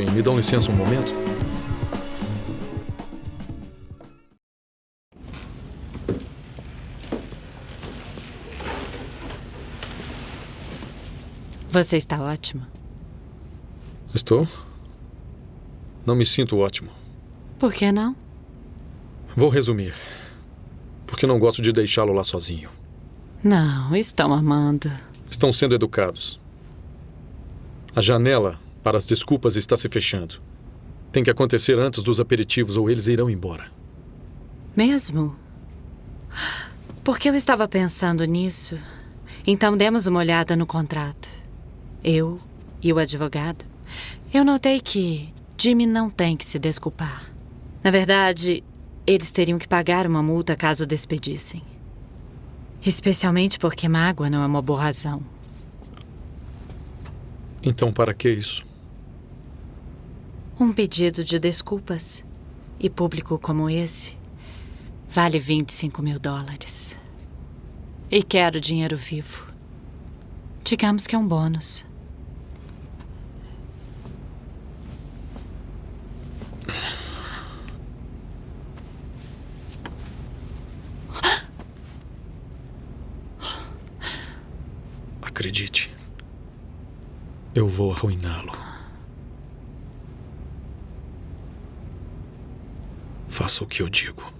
Desculpem, me dão licença um momento? Você está ótimo. Estou? Não me sinto ótimo. Por que não? Vou resumir. Porque não gosto de deixá-lo lá sozinho. Não, estão amando. Estão sendo educados. A janela para as desculpas está se fechando. Tem que acontecer antes dos aperitivos ou eles irão embora. Mesmo? Porque eu estava pensando nisso. Então demos uma olhada no contrato. Eu e o advogado. Eu notei que Jimmy não tem que se desculpar. Na verdade, eles teriam que pagar uma multa caso o despedissem. Especialmente porque mágoa não é uma boa razão. Então, para que isso? Um pedido de desculpas. E público como esse vale $25.000. E quero dinheiro vivo. Digamos que é um bônus. Acredite. Eu vou arruiná-lo. Faça o que eu digo.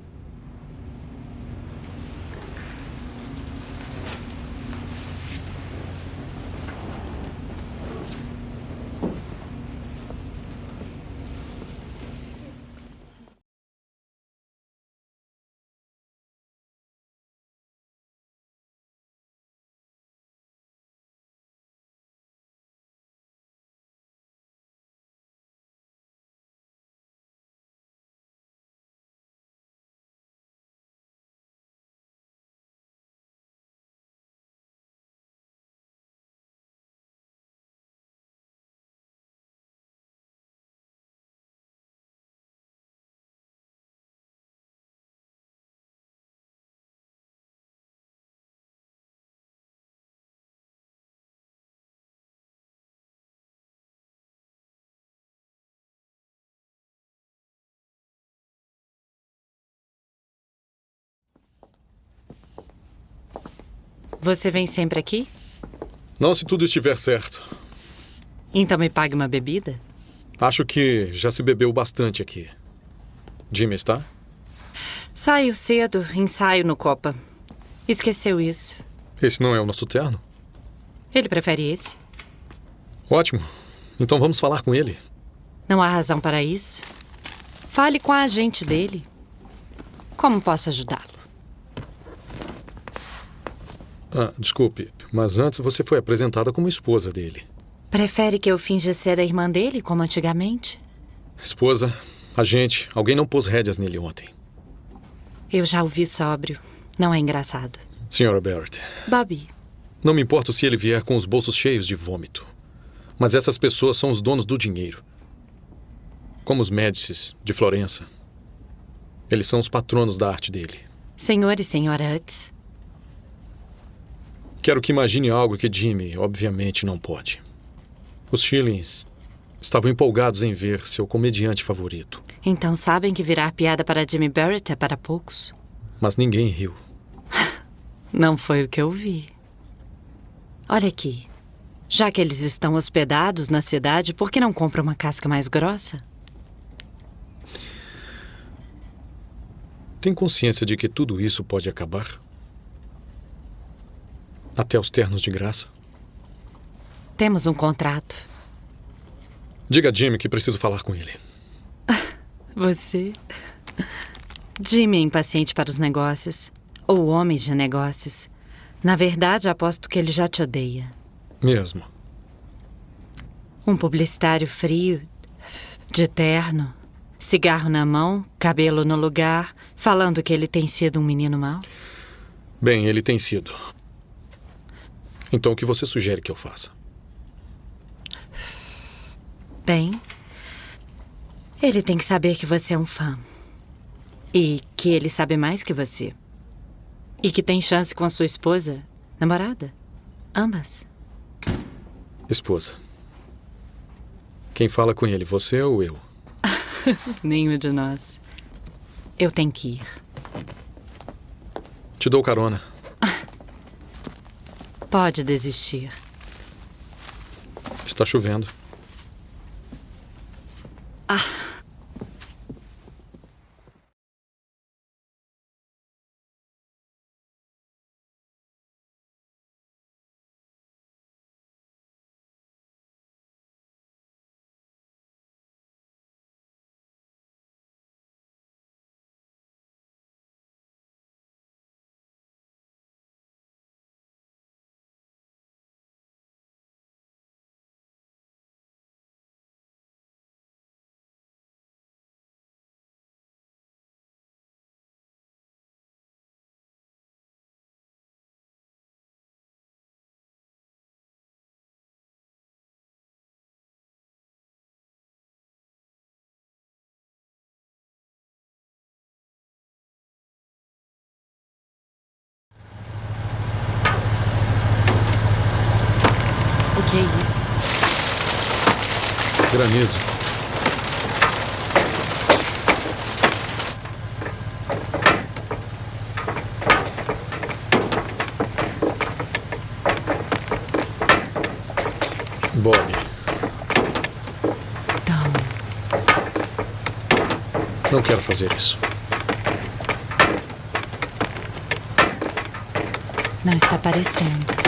Você vem sempre aqui? Não se tudo estiver certo. Então me pague uma bebida? Acho que já se bebeu bastante aqui. Jimmy está? Saio cedo, ensaio no Copa. Esqueceu isso. Esse não é o nosso terno? Ele prefere esse? Ótimo. Então vamos falar com ele. Não há razão para isso. Fale com a agente dele. Como posso ajudá-lo? Desculpe, mas antes você foi apresentada como esposa dele. Prefere que eu finja ser a irmã dele, como antigamente? Esposa, agente, alguém não pôs rédeas nele ontem. Eu já o vi sóbrio. Não é engraçado. Senhora Barrett. Bobby. Não me importo se ele vier com os bolsos cheios de vômito. Mas essas pessoas são os donos do dinheiro. Como os Médicis, de Florença. Eles são os patronos da arte dele. Senhor e senhora Utz. Quero que imagine algo que Jimmy, obviamente, não pode. Os Schillings estavam empolgados em ver seu comediante favorito. Então sabem que virar piada para Jimmy Barrett é para poucos? Mas ninguém riu. Não foi o que eu vi. Olha aqui. Já que eles estão hospedados na cidade, por que não compram uma casca mais grossa? Tem consciência de que tudo isso pode acabar? Até os ternos de graça? Temos um contrato. Diga a Jimmy que preciso falar com ele. Você? Jimmy é impaciente para os negócios. Ou homens de negócios. Na verdade, aposto que ele já te odeia. Mesmo. Um publicitário frio, de terno, cigarro na mão, cabelo no lugar, falando que ele tem sido um menino mau? Bem, ele tem sido. Então o que você sugere que eu faça? Bem, ele tem que saber que você é um fã. E que ele sabe mais que você. E que tem chance com a sua esposa, namorada, ambas. Esposa. Quem fala com ele, você ou eu? Nenhum de nós. Eu tenho que ir. Te dou carona. Pode desistir. Está chovendo. O que é isso? Granizo. Bob, Tom, não quero fazer isso. não está parecendo.